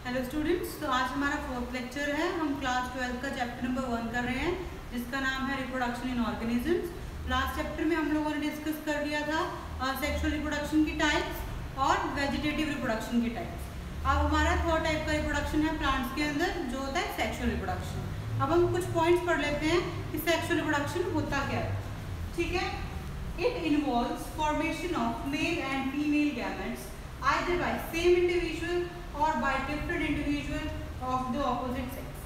Hello students, तो आज हमारा फोर्थ लेक्चर है। हम क्लास 12 का चैप्टर नंबर 1 कर रहे हैं, जिसका नाम है reproduction in organisms. Last chapter में हम लोगों ने डिस्कस कर लिया था सेक्सुअल रिप्रोडक्शन की टाइप्स और वेजिटेटिव रिप्रोडक्शन की टाइप्स। अब हमारा थर्ड टाइप का रिप्रोडक्शन है प्लांट्स के अंदर, जो होता है सेक्सुअल रिप्रोडक्शन। अब हम कुछ पॉइंट्स पढ़ लेते हैं कि सेक्सुअल रिप्रोडक्शन होता क्या है। ठीक है, it involves formation of male and female gametes either by same individual or by different individual of the opposite sex।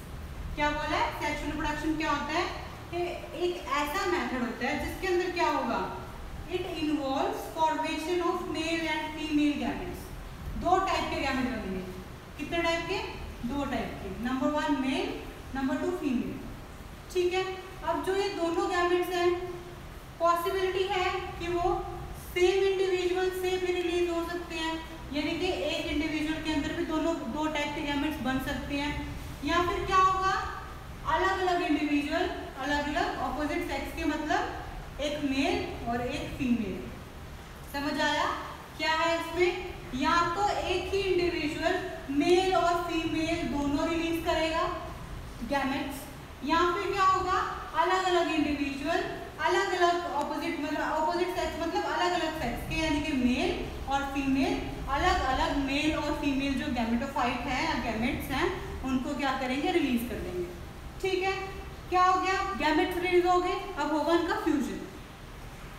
क्या बोला है? सेक्सुअल रिप्रोडक्शन क्या होता है कि एक ऐसा मेथड होता है जिसके अंदर क्या होगा, it involves formation of male and female gametes. दो टाइप के गैमेट बनेंगे। कितने टाइप के? दो टाइप के। Number 1 male, number 2 female. ठीक है, अब जो ये दोनों गैमेट्स हैं, पॉसिबिलिटी है कि वो सेम इंडिविजुअल से भी रिलीज हो सकते हैं, यानी कि एक इंडिविजुअल के अंदर भी दो टाइप के गैमेट्स बन सकते हैं। या फिर क्या होगा, अलग अलग इंडिविजुअल, अलग अलग ऑपोजिट सेक्स के, मतलब एक मेल और एक फीमेल। समझ आया क्या है इसमें? या तो एक ही इंडिविजुअल मेल और फीमेल दोनों रिलीज करेगा गैमेट्स, या फिर क्या होगा, अलग अलग इंडिविजुअल अलग अलग ऑपोजिट सेक्स, मतलब अलग अलग सेक्स के, यानी कि मेल और फीमेल अलग अलग मेल और फीमेल जो गैमेटोफाइट है या गैमेट्स हैं, उनको क्या करेंगे, रिलीज कर देंगे। ठीक है, क्या हो गया, गैमेट्स रिलीज हो गए। अब होगा उनका fusion.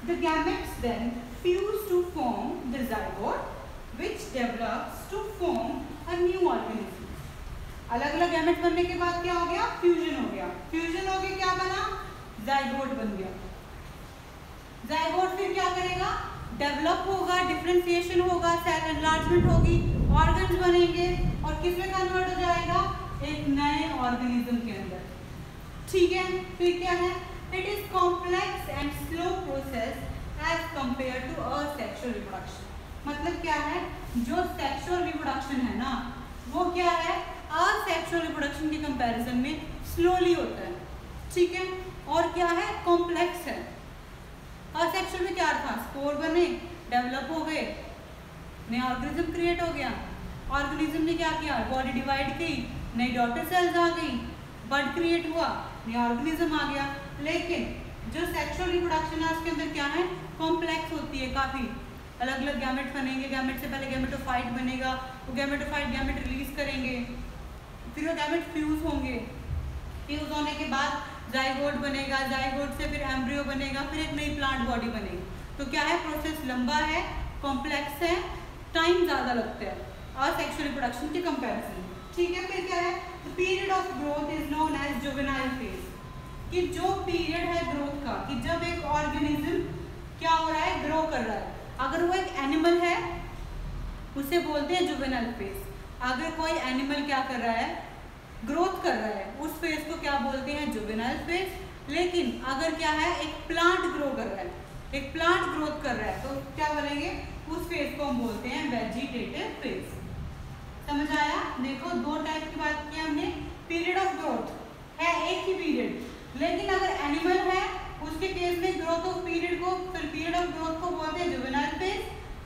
The gametes then fuse to form the zygote which develops to form a new organism. अलग अलग गैमेट्स बनने के बाद क्या हो गया, फ्यूजन हो गया। फ्यूजन हो गया, क्या बना, ज़ाइगोट बन गया। ज़ाइगोट फिर क्या करेगा, डेवलप होगा, डिफरेंशिएशन होगा, सेल एनलार्जमेंट होगी, ऑर्गन्स बनेंगे और किस में कन्वर्ट हो जाएगा, एक नए ऑर्गेनिज्म के अंदर। ठीक है, फिर क्या है, it is complex and slow process as compare to asexual reproduction. मतलब क्या है, जो सेक्सुअल रिप्रोडक्शन है ना, वो क्या है, असेक्सुअल रिप्रोडक्शन के कंपैरिजन में स्लोली होता है। ठीक है, और क्या है, कॉम्प्लेक्स है। असेक्सुअल में क्या था, स्पोर बने, डेवलप हो गए, नया ऑर्गेनिज्म क्रिएट हो गया, ऑर्गेनिज्म ने क्या किया, बॉडी डिवाइड की, नई डॉटर सेल्स आ गई, बर्ड क्रिएट हुआ, नया ऑर्गेनिज्म आ गया। लेकिन जो सेक्सुअल रिप्रोडक्शन है उसके अंदर क्या है, कॉम्प्लेक्स होती है काफ़ी। अलग अलग गैमेट बनेंगे, गैमेट से पहले गैमेटोफाइट बनेगा, वो गैमेटोफाइट गैमेट रिलीज करेंगे, फिर वो गैमेट फ्यूज होंगे, फ्यूज होने के बाद ज़ाइगोट बनेगा, ज़ाइगोट से फिर एम्ब्रियो बनेगा, फिर एक नई प्लांट बॉडी बनेगी। तो क्या है, प्रोसेस लंबा है, कॉम्प्लेक्स है, टाइम ज़्यादा लगता है असेक्सुअल रिप्रोडक्शन के कंपैरिजन में। ठीक है, फिर क्या है, the period of growth is known as juvenile phase. कि जो पीरियड है ग्रोथ का, कि जब एक ऑर्गेनिज्म क्या हो रहा है, ग्रो कर रहा है। अगर वो एक एनिमल है उसे बोलते हैं जुवेनाइल फेज। अगर कोई एनिमल क्या कर रहा है, ग्रोथ कर रहा है, उस फेज को क्या बोलते हैं, जुवेनाइल फेज। लेकिन अगर क्या है, एक प्लांट ग्रो कर रहा है, एक प्लांट ग्रोथ कर रहा है, तो क्या बोलेंगे, उस फेज को हम बोलते हैं वेजिटेटिव फेज। समझ आया? देखो, दो टाइप की बात की हमने। पीरियड ऑफ ग्रोथ है एक ही पीरियड, लेकिन अगर एनिमल है उसके केस में ग्रोथ ऑफ पीरियड को, फिर पीरियड ऑफ ग्रोथ को बोलते हैं जुवेनाइल फेज।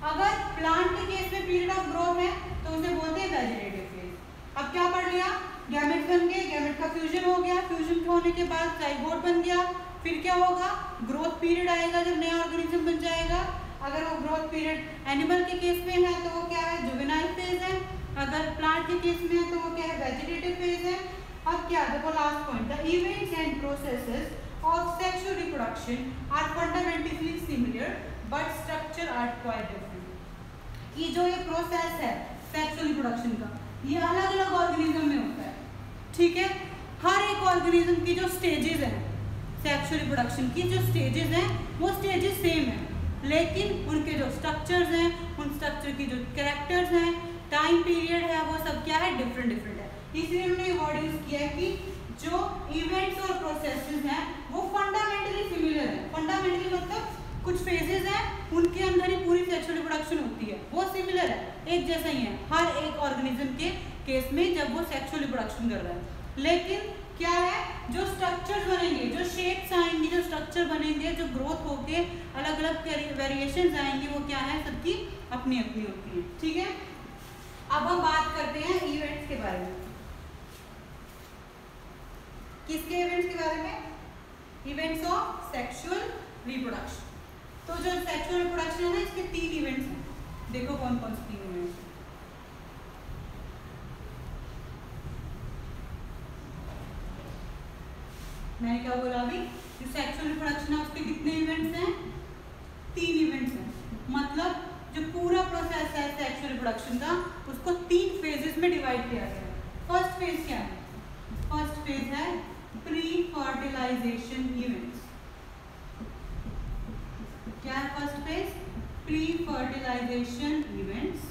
अगर प्लांट के केस में पीरियड ऑफ ग्रोथ है तो उसे बोलते हैं वेजिटेटिव फेज। अब क्या पढ़ लिया, गैमेट बन गए, गैमेट का फ्यूजन हो गया, फ्यूजन होने के बाद ज़ाइगोट बन गया, फिर क्या होगा, ग्रोथ पीरियड आएगा जब नया ऑर्गेनिज्म बन जाएगा। अगर वो ग्रोथ पीरियड एनिमल के केस में है तो वो क्या है, जुवेनाइल फेज है। अगर प्लांट के केस में है तो वो क्या है, वेजिटेटिव फेज है। अब क्या, देखो last point, the events and processes of sexual reproduction are fundamentally similar but structure are quite different. कि जो ये प्रोसेस है सेक्सुअल रिप्रोडक्शन का, ये अलग अलग ऑर्गेनिज्म में होता है। ठीक है, हर एक ऑर्गेनिज्म की जो स्टेजेस हैं, सेक्सुअल रिप्रोडक्शन की जो स्टेजेस हैं, वो स्टेजेस सेम हैं, लेकिन उनके जो स्ट्रक्चर्स हैं, उन स्ट्रक्चर की जो कैरेक्टर्स हैं, टाइम पीरियड है, वो सब क्या है, डिफरेंट डिफरेंट है। इसलिए उन्होंने वर्ड यूज किया है कि जो इवेंट्स और प्रोसेसेस हैं वो फंडामेंटली सिमिलर है। फंडामेंटली मतलब कुछ फेजेस हैं, उनके अंदर ही पूरी सेक्सुअल रिप्रोडक्शन होती है, वो सिमिलर है, एक जैसा ही है हर एक ऑर्गेनिज्म के केस में जब वो सेक्सुअल रिप्रोडक्शन कर रहा है। लेकिन क्या है, जो स्ट्रक्चर्स बनेंगे, जो शेप्स आएंगी, जो स्ट्रक्चर बनेंगे, जो ग्रोथ होके अलग अलग वेरिएशंस आएंगी, वो क्या है, सबकी अपनी अपनी होती है। ठीक है, अब हम बात करते हैं इवेंट्स इवेंट्स के बारे में। किसके इवेंट्स के बारे में? Events of sexual reproduction. तो जो सेक्सुअल रिप्रोडक्शन है ना, इसके 3 इवेंट्स हैं। देखो कौन कौन से 3 इवेंट्स हैं। मैंने क्या बोला अभी? जो सेक्सुअल रिप्रोडक्शन है उसके कितने इवेंट्स हैं? 3 इवेंट्स हैं। मतलब जो पूरा प्रोसेस है सेक्सुअल रिप्रोडक्शन का, उसको 3 फेजेस में डिवाइड किया गया है। फर्स्ट फेज क्या है? फर्स्ट फेज है प्री फर्टिलाइजेशन इवेंट्स। क्या है first phase? Pre fertilization events.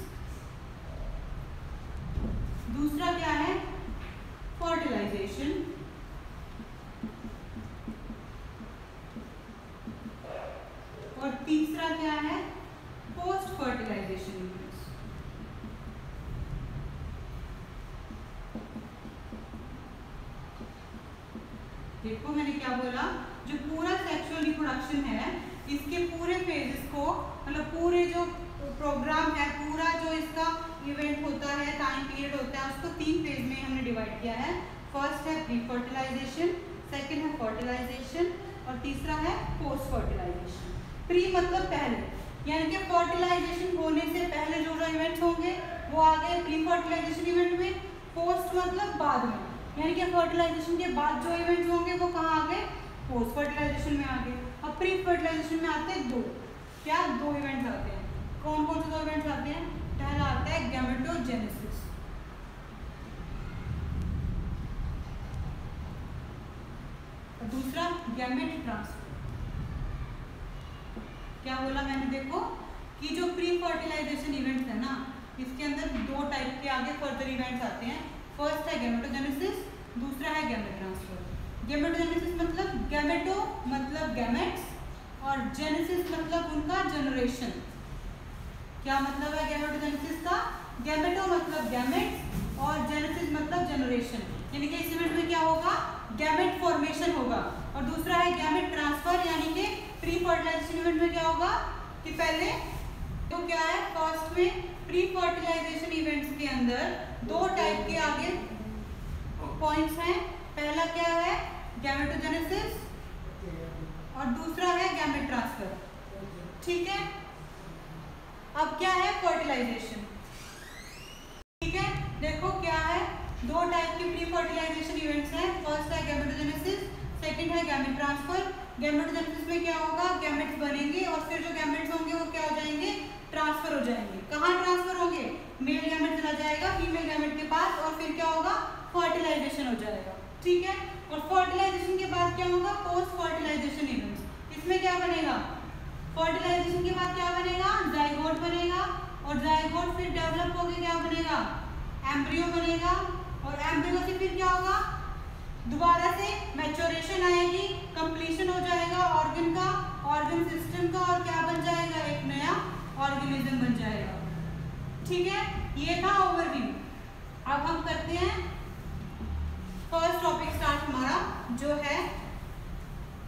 दूसरा क्या है? फर्टिलाइजेशन। और तीसरा क्या है? Post fertilization events. देखो मैंने क्या बोला, जो पूरा सेक्सुअल रिप्रोडक्शन है इसके पूरे फेजेस को, मतलब पूरे जो प्रोग्राम है, पूरा जो इसका इवेंट होता है, टाइम पीरियड होता है, उसको 3 फेज में हमने डिवाइड किया है। फर्स्ट है प्री फर्टिलाइजेशन, सेकेंड है फर्टिलाइजेशन और तीसरा है पोस्ट फर्टिलाइजेशन। प्री मतलब पहले, यानी कि फर्टिलाइजेशन होने से पहले जो जो इवेंट्स होंगे वो आ गए प्री फर्टिलाइजेशन इवेंट में। पोस्ट मतलब बाद में, यानी कि फर्टिलाइजेशन के बाद जो इवेंट्स होंगे वो कहाँ आ गए? पोस्ट फर्टिलाइजेशन में आ गए। अब प्री फर्टिलाइजेशन में आते हैं 2 इवेंट्स आते हैं। कौन कौन से 2 इवेंट्स आते हैं? पहला आता है गैमेटोजेनेसिस, और दूसरा गैमेट ट्रांसफर। क्या बोला मैंने? देखो कि जो प्री फर्टिलाइजेशन इवेंट्स है ना, इसके अंदर 2 टाइप के आगे फर्दर इवेंट्स आते हैं। फर्स्ट है गैमेटोजेनेसिस, दूसरा है गैमेट ट्रांसफर। गैमेटोजेनेसिस मतलब गैमेटो मतलब गैमेट्स और जेनेसिस मतलब उनका जनरेशन। क्या मतलब है गैमेटोजेनेसिस का? गैमेटो मतलब गैमेट्स और जेनेसिस मतलब जनरेशन, यानी कि इस इवेंट में क्या होगा? गैमेट फॉर्मेशन होगा। और दूसरा है गैमेट ट्रांसफर, यानी कि प्री फर्टिलाइजेशन इवेंट में क्या होगा कि पहले तो क्या है, फर्स्ट में प्री फर्टिलाइजेशन इवेंट्स के अंदर 2 टाइप के आगे पॉइंट्स हैं। पहला क्या है? गैमेटोजेनेसिस और दूसरा है गैमेट ट्रांसफर। ठीक है। अब क्या है? फर्टिलाइजेशन। ठीक है, देखो क्या है, 2 टाइप के प्री फर्टिलाइजेशन इवेंट्स हैं। फर्स्ट है गैमेटोजेनेसिस, सेकंड है गैमेट ट्रांसफर। गैमेटोजेनेसिस में क्या होगा? गैमेट्स बनेंगे और फिर जो गैमेट्स होंगे वो क्या हो जाएंगे? ट्रांसफर हो जाएंगे। कहाँ ट्रांसफर होंगे? मेल गैमेट चला जाएगा फीमेल गैमेट के पास और फिर क्या होगा? फर्टिलाइजेशन हो जाएगा। ठीक है। और फर्टिलाइजेशन के बाद क्या होगा? Post fertilization events. इसमें क्या बनेगा? फर्टिलाइजेशन के बाद क्या बनेगा? जाइगोट बनेगा और जाइगोट फिर डेवलप होकर क्या बनेगा? एम्ब्रियो बनेगा और एम्ब्रियो से फिर क्या होगा? दोबारा से मैच्योरेशन आएगी, कंप्लीशन हो जाएगा ऑर्गन का, ऑर्गन सिस्टम का, और क्या बन जाएगा? एक नया ऑर्गेनिज्म बन जाएगा। ठीक है, ये था ओवरव्यू। अब हम करते हैं फर्स्ट टॉपिक स्टार्ट हमारा, जो है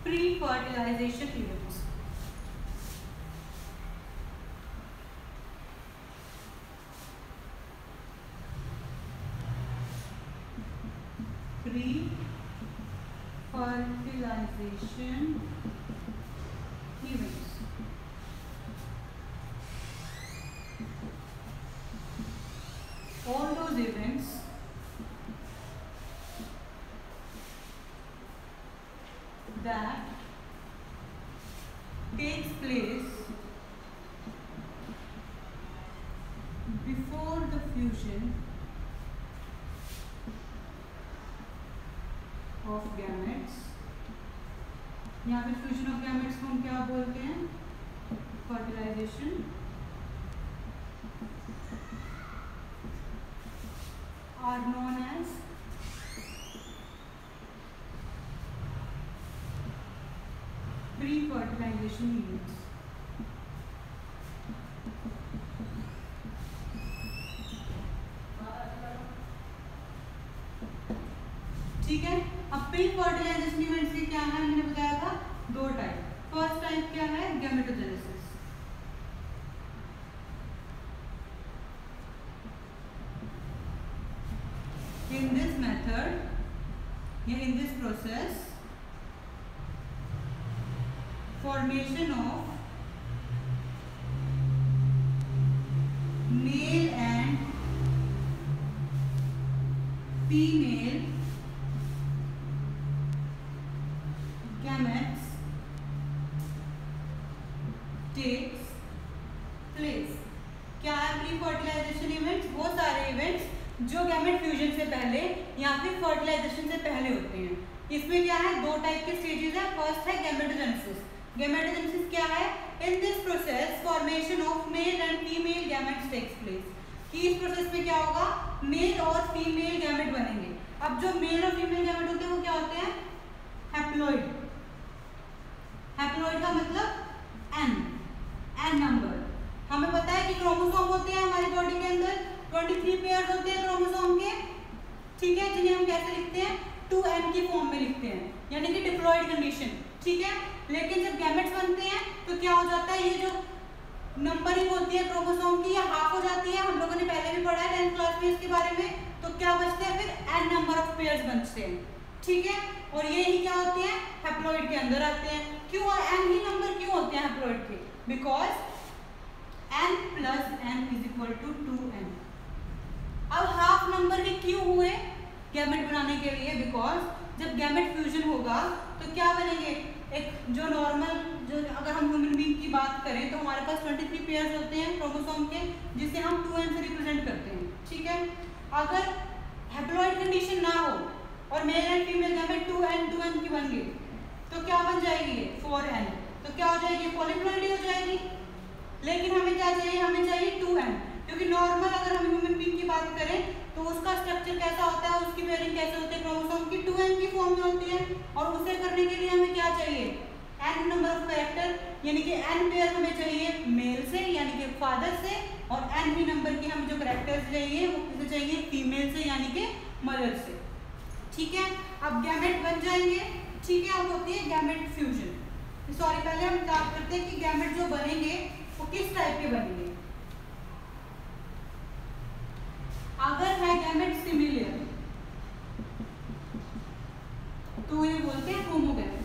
pre fertilization events. Pre fertilization events. All those events that takes place before the fusion of gametes, यहाँ पे फ्यूजन ऑफ गैमेट्स को हम क्या बोलते हैं? Fertilization. Are known as pre fertilization events. ठीक है। अब प्री फर्टिलाइजेशन इवेंट्स के क्या है? मैंने बताया था 2 टाइप। फर्स्ट टाइप क्या है? Gametogenesis. In this method, in this process, formation of male and female gametes takes place. क्या है प्री फर्टिलाइजेशन इवेंट्स? वो सारे इवेंट्स जो गैमेट फ्यूजन से पहले या फिर फर्टिलाइजेशन से पहले होते हैं। इसमें क्या है, दो टाइप के स्टेजेस है। फर्स्ट है गैमेटोजेनेसिस। गैमेटोजेनेसिस क्या है? In this process formation of male and female gametes takes place. कि इस प्रोसेस में क्या होगा, मेल और फीमेल गैमेट बनेंगे। अब जो मेल और फीमेल गैमेट होते हैं वो क्या होते हैं? हैप्लॉइड। हैप्लॉइड का मतलब एन नंबर। हमें पता है कि क्रोमोसोम होते हैं हमारी बॉडी के अंदर 23 पेयर्स होते हैं क्रोमोसोम के, ठीक है, जिन्हें हम कैसे लिखते हैं? 2n की फॉर्म में लिखते हैं, यानी कि डिप्लॉइड कंडीशन, ठीक है। लेकिन जब गैमेट्स बनते हैं तो क्या हो जाता है, ये जो नंबरिंग होती है क्रोमोसोम की, ये हाफ हो जाती है। हम लोगों ने पहले भी पढ़ा है 10th क्लास में इसके बारे में। तो क्या बचते हैं फिर? n नंबर ऑफ पेयर्स बचते हैं, ठीक है। और ये ही क्या होते हैं? हैप्लॉइड के अंदर आते हैं। क्यों n ही नंबर क्यों होते हैं हैप्लॉइड के? Because n plus n is equal to 2n। अब हाफ नंबर के क्यों हुए गैमेट बनाने के लिए? बिकॉज जब गैमेट फ्यूजन होगा तो क्या बनेंगे? एक जो नॉर्मल, जो अगर हम ह्यूमन बीइंग की बात करें तो हमारे पास 23 पेयर्स होते हैं क्रोमोसोम के, जिसे हम 2n से रिप्रेजेंट करते हैं, ठीक है। अगर हैप्लॉइड कंडीशन ना हो और mail and female gamete 2n की बन गई तो क्या बन जाएगी? 4n। तो क्या हो जाएगी? पॉलीप्लॉइडी हो जाएगी। लेकिन हमें क्या चाहिए? हमें चाहिए 2n, क्योंकि नॉर्मल अगर हम ह्यूमन बीइंग की बात करें तो उसका स्ट्रक्चर कैसा होता है, उसकी पेयरिंग कैसे होती है? क्रोमोसोम की 2n की फॉर्म में होती है। और उसे करने के लिए हमें क्या चाहिए? n नंबर ऑफ कैरेक्टर, यानी कि n पेयर हमें चाहिए मेल से, यानी कि फादर से, और n ही नंबर की हमें जो कैरेक्टर्स चाहिए वो किसे चाहिए? फीमेल से, यानी कि मदर से, ठीक है। अब गैमेट बन जाएंगे, ठीक है। अब होती है गैमेट फ्यूजन। सॉरी, पहले हम बात करते हैं कि गैमेट जो बनेंगे वो किस टाइप के बनेंगे। अगर है गैमेट सिमिलर तो ये बोलते हैं होमोगैमेट।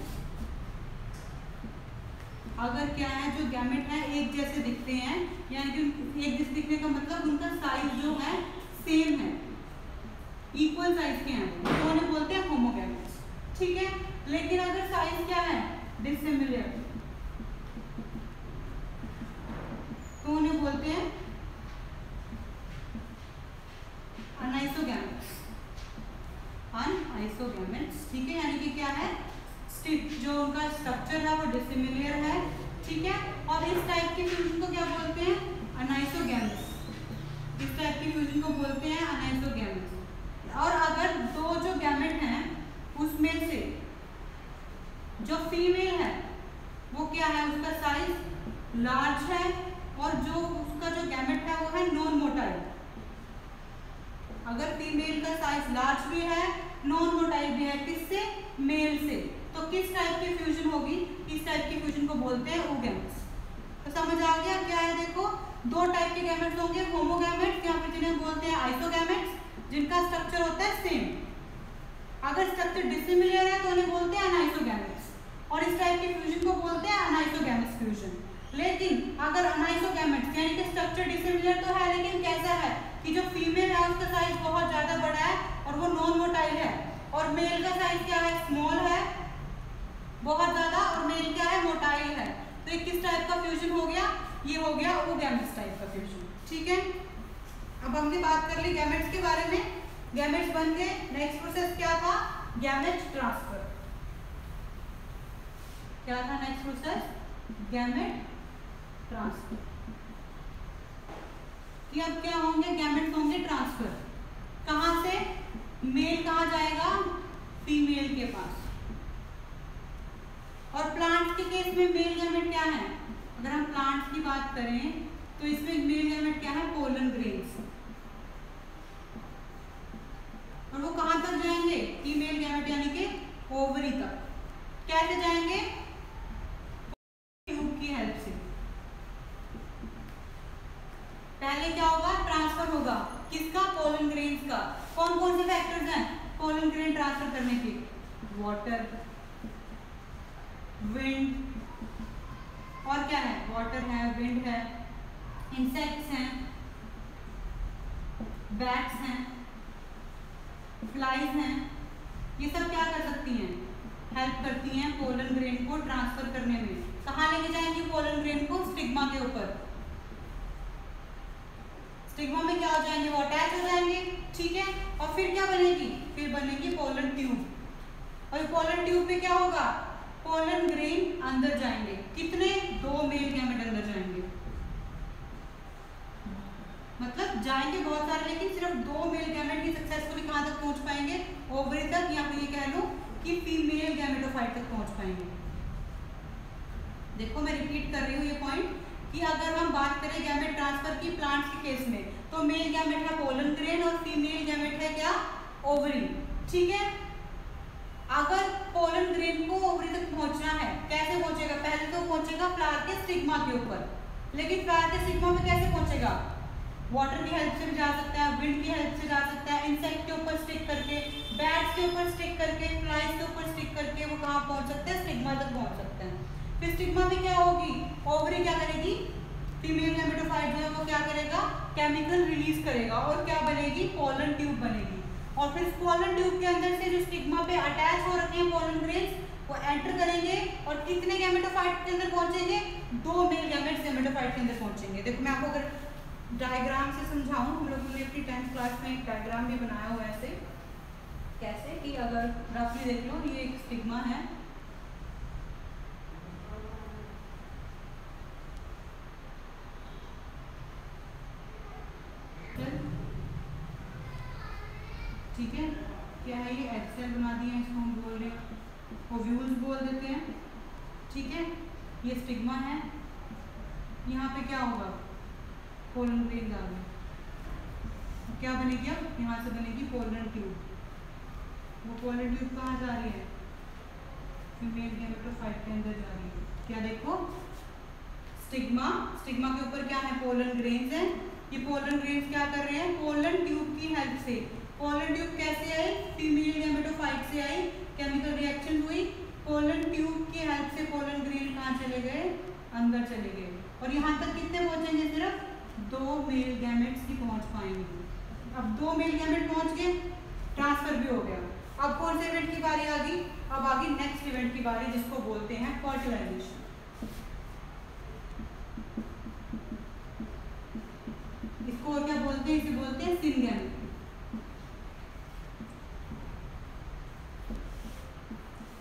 अगर क्या है, जो गैमेट है एक जैसे दिखते हैं, यानी कि एक जैसे दिखने का मतलब उनका साइज जो है सेम है, इक्वल साइज के हैं, तो उन्हें बोलते हैं होमोगैमेट्स, ठीक है। लेकिन अगर साइज क्या है? डिसिमिलर, तो उन्हें बोलते हैं अनआइसोगैमेट्स। अनआइसोगैमेट्स, ठीक है। यानी कि क्या है, जो उनका स्ट्रक्चर है वो डिसिमिलर है, ठीक है। और इस टाइप के फ्यूजन को क्या बोलते हैं? अनआइसोगैमेट्स। इस टाइप के फ्यूजन को बोलते हैं अनआइसोगैमेट्स। और अगर दो जो गैमेट हैं उसमें से जो फीमेल है वो क्या है? उसका साइज लार्ज है, और जो उसका जो गैमेट है वो है नॉन मोटाइल। अगर फीमेल का साइज लार्ज भी है, नॉन मोटाइल भी है, किससे? मेल से। तो किस टाइप की फ्यूजन होगी? इस टाइप की फ्यूजन को बोलते हैं ओगैमेट्स। तो समझ आ गया क्या है? देखो, दो टाइप के गैमेट्स होंगे, होमोगैमेट्स या फिर जिन्हें बोलते हैं आइसोगैमेट्स, जिनका स्ट्रक्चर होता है सेम। अगर स्ट्रक्चर डिसिमिलर है तो उन्हें बोलते हैं अनआइसोगैमेट्स, और इस टाइप के फ्यूजन को बोलते हैं अनआइसोगैमेट्स फ्यूजन। लेकिन अगर अनआइसोगैमेट्स यानी कि स्ट्रक्चर डिसिमिलर तो है, लेकिन कैसा है कि जो फीमेल है उसका साइज बहुत ज्यादा बड़ा है और वो नॉन मोटाइल है, और मेल का साइज क्या है? स्मॉल है बहुत ज्यादा, और मेल क्या है? मोटाइल है। तो ये किस टाइप का फ्यूजन हो गया? ये हो गया ओगैमेट्स टाइप का फ्यूजन, ठीक है। अब हमने बात कर ली गैमेट्स के बारे में। गैमेट्स बन गए, नेक्स्ट प्रोसेस क्या था? Gamete transfer. क्या था नेक्स्ट प्रोसेस? Gamete transfer. कि अब क्या होंगे? गैमेट्स होंगे ट्रांसफर। कहां से? मेल कहां जाएगा? फीमेल के पास। और प्लांट्स के केस में मेल गैमेट क्या है? अगर हम प्लांट्स की बात करें तो इसमें मेल गैमेट क्या है? Pollen grains. और वो कहां तक जाएंगे? फीमेल गैमेट यानी कि ओवरी तक। कैसे जाएंगे? ट्यूब की हेल्प से। पहले क्या होगा? ट्रांसफर होगा, किसका? पोलन ग्रेन्स का। कौन कौन से फैक्टर ट्रांसफर करने की? वाटर, विंड, और क्या है? वाटर है, विंड है, इंसेक्ट्स हैं, बैट्स हैं, फ्लाइज हैं, ये सब क्या कर सकती हैं? हेल्प करती हैं पोलन ग्रेन को ट्रांसफर करने में। कहाँ लेके जाएंगी पोलन ग्रेन को? स्टिग्मा के ऊपर। स्टिग्मा में क्या हो जाएंगे? वो अटैच हो जाएंगे, ठीक है। और फिर क्या बनेगी? फिर बनेगी पोलन ट्यूब। और पोलन ट्यूब में क्या होगा? पोलन ग्रेन अंदर जाएंगे। कितने? 2 मेल गैमेट अंदर जाएंगे, मतलब जाएंगे बहुत सारे, लेकिन सिर्फ 2 मेल गैमेट ही सक्सेसफुली कहां तक पहुंच पाएंगे? ओवरी तक, या फिर ये कह लो कि फीमेल गैमेटोफाइट तक पहुंच पाएंगे। देखो मैं रिपीट कर रही हूँ ये पॉइंट कि अगर हम बात करें गैमेट ट्रांसफर की प्लांट्स के केस में, तो मेल गैमेट है पोलन ग्रेन और फीमेल गैमेट है क्या? ओवरी, ठीक है। अगर पोलन ग्रेन को ओवरी तक पहुंचना है, कैसे पहुंचेगा? पहले तो पहुंचेगा फ्लावर के स्टिग्मा के ऊपर, लेकिन फ्लावर के स्टिग्मा में कैसे पहुंचेगा? वाटर की हेल्प से भी जा सकता है, विंड की हेल्प से जा सकता है, इंसेक्ट के ऊपर स्टिक करके, बैट्स के ऊपर स्टिक करके, फ्लाइज के ऊपर स्टिक करके वो कहाँ पहुंच सकते हैं? स्टिग्मा तक पहुंच सकते हैं। फिर स्टिग्मा में क्या होगी? ओवरी क्या करेगी? फीमेल गैमेटोफाइट जो है वो क्या करेगा? केमिकल रिलीज करेगा और क्या बनेगी? पोलन ट्यूब बनेगी। और फिर पोलन ट्यूब के अंदर से जो स्टिग्मा पे अटैच हो रखे हैं पोलन ग्रेन्स, वो एंटर करेंगे और कितने गैमेटोफाइट के अंदर पहुंचेंगे? 2 मेल गैमेट्स गैमेटोफाइट के अंदर पहुंचेंगे। देखो मैं आपको अगर डायग्राम से समझाऊं, हम लोगों ने अपनी 10th क्लास में एक डायग्राम भी बनाया हुआ है ऐसे, कैसे कि अगर रफली देख लो, ये एक स्टिग्मा है, ठीक है। क्या है ये? एक्सेल बना दिए हैं, इसको हम बोल रहे हैं ओव्यूल्स बोल देते हैं, ठीक है। ये स्टिग्मा है, यहाँ पे क्या होगा? पोलन ग्रेन आ गए, क्या बनेगी? अब यहाँ से बनेगी पोलन ट्यूब। वो पोलन ट्यूब कहाँ जा रही है? फीमेल गैमेटोफाइट के अंदर जा रही है। क्या देखो? स्टिग्मा, स्टिग्मा के ऊपर क्या है? पोलन ग्रेन्स है। ये पोलन ग्रेन्स क्या कर रहे हैं? पोलन ट्यूब की हेल्प से। पोलन ट्यूब कैसे आई? फीमेल गैमेटोफाइट से आई, केमिकल रिएक्शन हुई, पोलन ट्यूब की हेल्प से पोलन ग्रेन कहाँ चले गए? अंदर चले गए। और यहाँ तक कितने पहुंचेंगे? सिर्फ 2 मेल गैमेट्स ही पहुंच पाएंगे। अब 2 मेल गैमेट पहुंच गए, ट्रांसफर भी हो गया। अब कौन से इवेंट की बारी आ गई? अब आ गई नेक्स्ट इवेंट की बारी, जिसको बोलते हैं फर्टिलाइजेशन। इसको और क्या बोलते हैं? इसे बोलते हैं सिनगैमेट।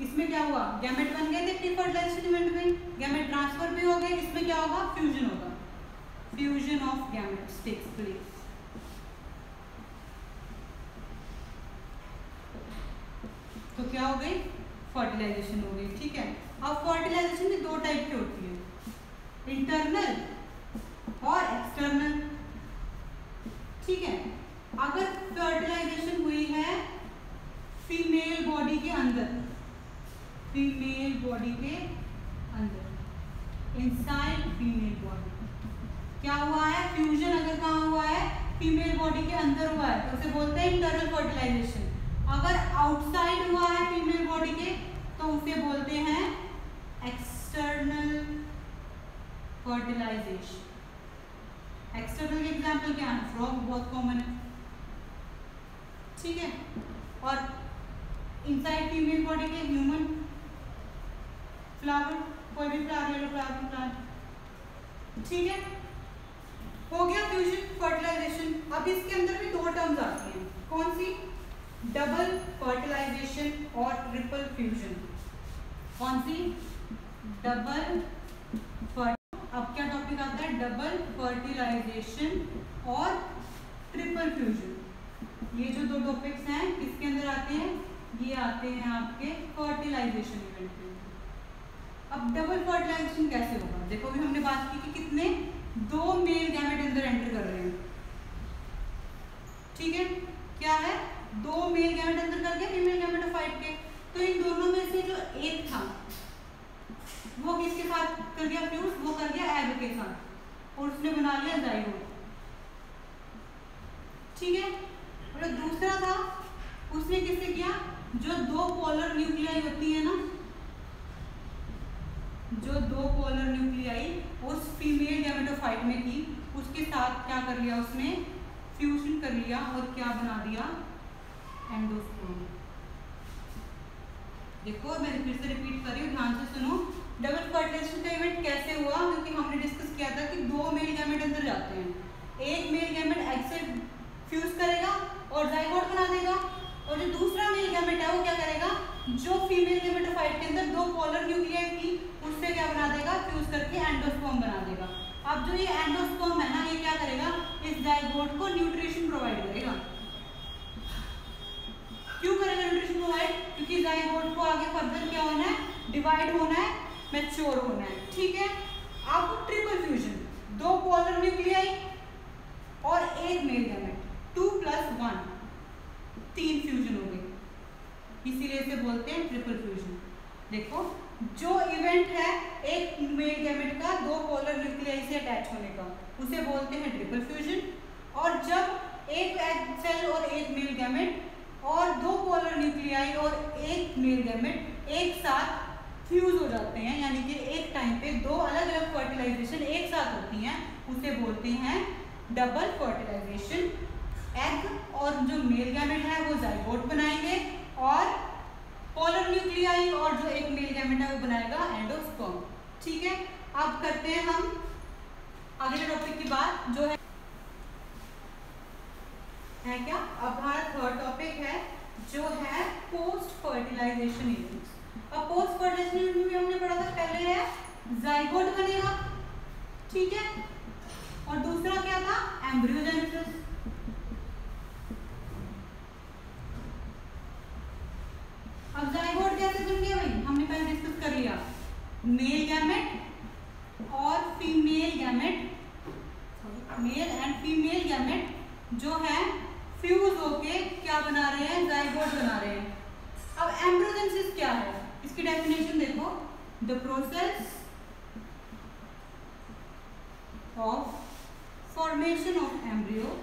इसमें क्या हुआ? गैमेट बन गए थे प्री फर्टिलाइजेशन इवेंट में, गैमेट ट्रांसफर भी हो गए। इसमें क्या होगा? फ्यूजन होगा, fusion of gametes takes place. तो क्या हो गई? फर्टिलाइजेशन हो गई, ठीक है। अब फर्टिलाइजेशन भी 2 टाइप की होती है, इंटरनल और एक्सटर्नल, ठीक है। अगर फर्टिलाइजेशन हुई है फीमेल बॉडी के अंदर, फीमेल बॉडी के अंदर, इनसाइड फीमेल बॉडी, क्या हुआ है? फ्यूजन अगर कहाँ हुआ है? फीमेल बॉडी के अंदर हुआ है, तो उसे बोलते हैं इंटरनल फर्टिलाइजेशन। अगर आउटसाइड हुआ है फीमेल बॉडी के, तो उसे बोलते हैं एक्सटर्नल फर्टिलाइजेशन। एक्सटर्नल के एग्जाम्पल क्या है? फ्रॉग बहुत कॉमन है, ठीक है। और इनसाइड फीमेल बॉडी के ह्यूमन, फ्लावर, कोई भी फ्लावर ले लो, फ्लावर प्लांट, ठीक है। हो गया फ्यूजन फर्टिलाइजेशन। अब इसके अंदर भी 2 टर्म्स आती हैं, कौन सी? डबल फर्टिलाइजेशन और ट्रिपल फ्यूजन। कौन सी? डबल अब क्या टॉपिक आता है? डबल फर्टिलाइजेशन और ट्रिपल फ्यूजन। ये जो 2 टॉपिक्स हैं किसके अंदर आते हैं? ये आते हैं आपके फर्टिलाइजेशन इवेंट में। अब डबल फर्टिलाइजेशन कैसे होगा? देखो अभी हमने बात की कि कितने? 2 मेल गैमेट अंदर एंटर कर रहे हैं, ठीक है। क्या है? 2 मेल गैमेट अंदर कर गया फीमेल गैमेटोफाइट के, तो इन दोनों में से जो एक था वो किसके साथ कर गया फ्यूज? वो कर गया एग के साथ और उसने बना लिया जाइगोट, ठीक है। और दूसरा था उसने किससे किया? जो दो पोलर न्यूक्लियाई होती है ना, जो दो पोलर न्यूक्लियाई उस फीमेल गैमेटोफाइट में थी, उसके साथ क्या कर लिया उसने, फ्यूजन कर लिया और क्या बना दिया, एंडोस्पर्म। देखो मैं फिर से रिपीट कर रही हूँ, ध्यान से सुनो। डबल फर्टिलाइजेशन का इवेंट कैसे हुआ, क्योंकि हमने डिस्कस किया था कि दो मेल गैमेट अंदर जाते हैं, एक मेल गैमेट एग से फ्यूज करेगा और जाइगोट बना देगा, और जो दूसरा मेल गैमेट है वो क्या करेगा, जो फीमेल गैमेटोफाइट के अंदर दो पोलर न्यूक्लियाई थी उससे क्या बना देगा, फ्यूज करके एंडोस्पर्म बना देगा। अब जो ये एंडोस्पर्म है ना, ये क्या करेगा, इस जाइगोट को न्यूट्रिशन प्रोवाइड करेगा। क्यों करेगा न्यूट्रिशन प्रोवाइड, क्योंकि जाइगोट को आगे फर्दर क्या होना है, डिवाइड होना है, मैच्योर होना है, ठीक है। अब ट्रिपल फ्यूजन, दो पोलर न्यूक्लियाई और एक मेल गैमेट, 2+1, 3 फ्यूजन हो गए, इसीलिए इसे बोलते हैं ट्रिपल फ्यूजन। देखो जो इवेंट है एक मेल गैमेट का दो पोलर न्यूक्लियाई से अटैच होने का, उसे बोलते हैं ट्रिपल फ्यूजन। और जब एक एग सेल और एक मेल गैमेट और दो पोलर न्यूक्लियाई और एक मेल गैमेट एक साथ फ्यूज हो जाते हैं, यानी कि एक टाइम पे दो अलग अलग फर्टिलाइजेशन एक साथ होती हैं, उसे बोलते हैं डबल फर्टिलाइजेशन। एग और जो मेल गैमेट है वो जाइगोट बनाएंगे और पोलर न्यूक्लियाई और जो एक मेल गैमेट है वो बनाएगा एंडोस्पर्म, ठीक है। अब करते हैं हम अगले टॉपिक की बात, जो है क्या, अब हमारा थर्ड टॉपिक है जो है पोस्ट फर्टिलाइजेशन इवेंट्स। अब पोस्ट फर्टिलाइजेशन इवेंट में हमने पढ़ा था, पहले है जाइगोट बनेगा, ठीक है, और दूसरा क्या था, एम्ब्रियोजेनेसिस। अब जाइगोट कैसे बन गया भाई, हमने पहले डिस्कस कर लिया, मेल गैमेट और female gamete, mail and female gamete जो है फ्यूज होके क्या बना रहे हैं, जाइगोट बना रहे हैं। अब एम्ब्रियोजेनेसिस क्या है, इसकी डेफिनेशन देखो, the process of formation of embryo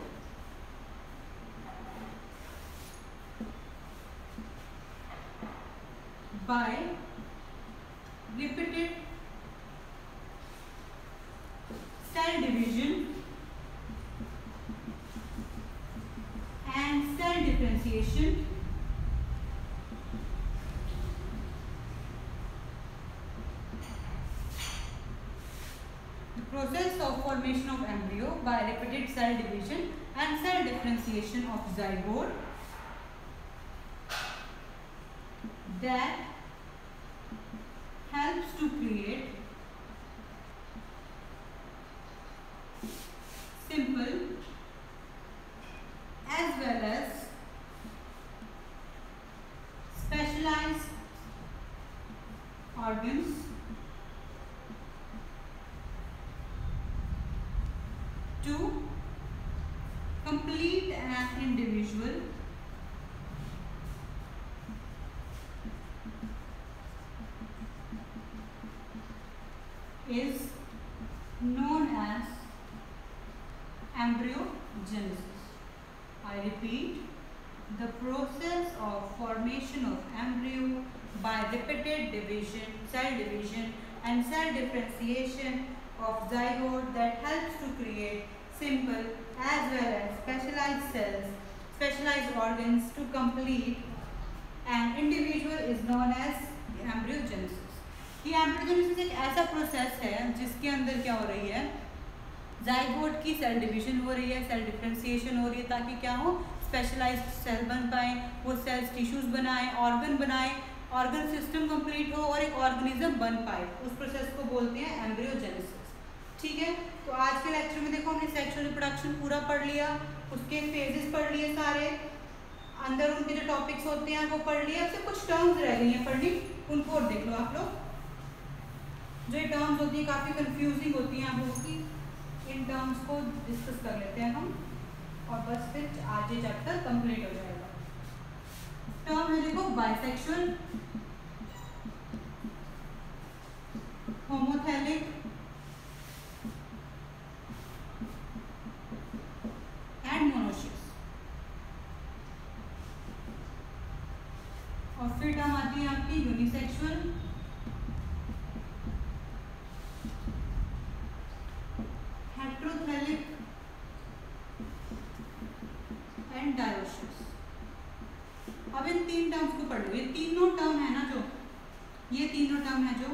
by repeated cell division and cell differentiation the process of formation of embryo by repeated cell division and cell differentiation of zygote that helps to create simple as well as specialized organs to complete an individual is known as embryogenesis. I repeat, the process of formation of embryo by repeated division, cell division and cell differentiation of zygote that helps to create simple as well as specialized cells, specialized organs to complete an individual is known as embryogenesis. ये embryogenesis एक ऐसा process है जिसके अंदर क्या हो रही है, जाइगोट की सेल डिवीजन हो रही है, सेल डिफरेंशिएशन हो रही है, ताकि क्या हो, स्पेशलाइज्ड सेल बन पाए, वो सेल्स टिश्यूज बनाए, ऑर्गन बनाए, ऑर्गन सिस्टम कंप्लीट हो और एक ऑर्गेनिज्म बन पाए, उस प्रोसेस को बोलते हैं एम्ब्रियोजेनेसिस, ठीक है। तो आज के लेक्चर में देखो हमने सेक्सुअल रिप्रोडक्शन पूरा पढ़ लिया, उसके फेजेस पढ़ लिए सारे, अंदर उनके जो टॉपिक्स होते हैं वो पढ़ लिए, अब कुछ टर्म्स रह गई हैं पढ़नी, उनको और देख लो आप लोग। जो ये टर्म्स होती है काफ़ी कंफ्यूजिंग होती हैं आप लोगों की, इन टर्म्स को डिस्कस कर लेते हैं हम और बस फिर आज ये चैप्टर कंप्लीट हो जाएगा। टर्म है देखो, बाइसेक्सुअल, होमोथैलिक एंड मोनोशियस। और फिर टर्म आती है आपकी यूनिसेक्सुअल, हेटेरोथैलिक एंड डायोसिस। अब इन तीन टर्म्स को पढ़ लो। ये तीनों टर्म है ना, जो ये तीनों टर्म है जो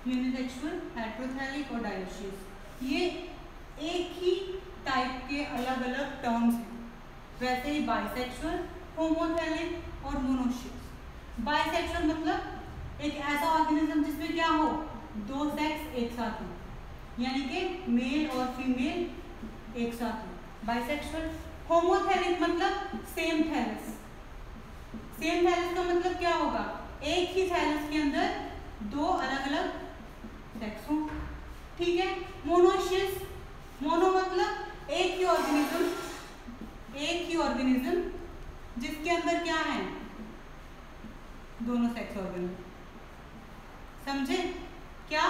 यूनिसेक्सुअल, हेटेरोथैलिक और डायोसिस, ये एक ही टाइप के अलग अलग टर्म्स हैं। वैसे ही बाइसेक्सुअल, होमोथैलिक और मोनोशियस। बाइसेक्सुअल मतलब एक ऐसा ऑर्गेनिज्म जिसमें क्या हो, दो सेक्स एक साथ हो, यानी कि मेल और फीमेल एक साथ हो, बाइसेक्सुअल। होमोथैलिक मतलब सेम थैलस। सेम थैलस का मतलब क्या होगा, एक ही थैलस के अंदर दो अलग अलग सेक्स हो, ठीक है। मोनोशियस, मोनो मतलब एक ही ऑर्गेनिज्म जिसके अंदर क्या है, दोनों सेक्स ऑर्गन। समझे क्या?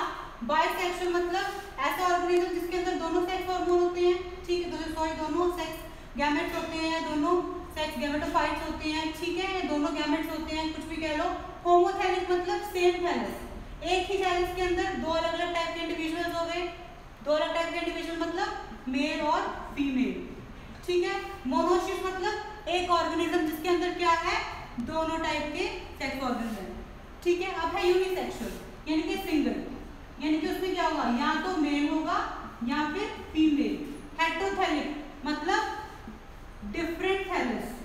बाइसेक्सुअल मतलब ऐसा ऑर्गेनिज्म जिसके अंदर दोनों सेक्स हार्मोन होते हैं, ठीक है, दोनों सेक्स गैमेट्स होते हैं, दोनों सेक्स गैमेटोफाइट्स होते हैं, ठीक है, दोनों गैमेट्स होते हैं, कुछ भी कह लो। होमोथैलिक मतलब सेम थैलस, एक ही थैलस के अंदर दो अलग अलग टाइप के इंडिविजुअल्स हो गए। दो अलग टाइप के इंडिविजुअल मतलब मेल और फीमेल, ठीक है। मोनोशियस मतलब एक ऑर्गेनिज्म जिसके अंदर क्या है, दोनों टाइप के सेक्स ऑर्गन्स हैं, ठीक है। अब है यूनिसेक्सुअल, यानी कि सिंगल, यानी कि उसमें क्या होगा, या तो मेल होगा या फिर फीमेल। हेटेरोथैलिक मतलब डिफरेंट थैलस।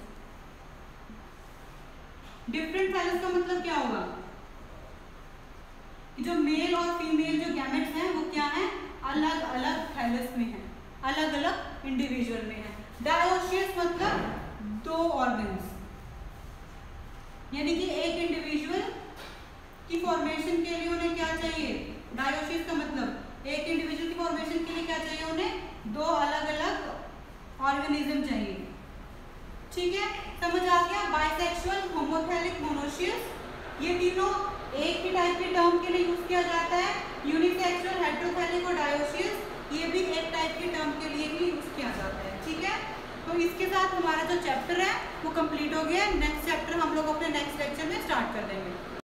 डिफरेंट थैलस का मतलब क्या होगा, जो मेल और फीमेल जो गैमेट्स हैं वो क्या है, अलग अलग थैलस में है, अलग अलग इंडिविजुअल में है। डायोसियस मतलब दो ऑर्गन्स, यानी कि एक इंडिविजुअल की फॉर्मेशन के लिए उन्हें क्या चाहिए, डायोसियस का मतलब एक इंडिविजुअल की फॉर्मेशन के लिए क्या चाहिए, उन्हें दो अलग अलग ऑर्गेनिज्म चाहिए, ठीक है। समझ आ गया? बाइसेक्सुअल, होमोथैलिक, मोनोशियस, ये तीनों एक ही टाइप के टर्म के लिए यूज किया जाता है। यूनिसेक्सुअल, हेटेरोथैलिक और डायोसियस, ये भी एक टाइप के टर्म के लिए ही यूज किया जाता है, ठीक है। तो इसके साथ हमारा जो चैप्टर है वो कंप्लीट हो गया। नेक्स्ट चैप्टर हम लोग अपने नेक्स्ट लेक्चर में स्टार्ट कर देंगे।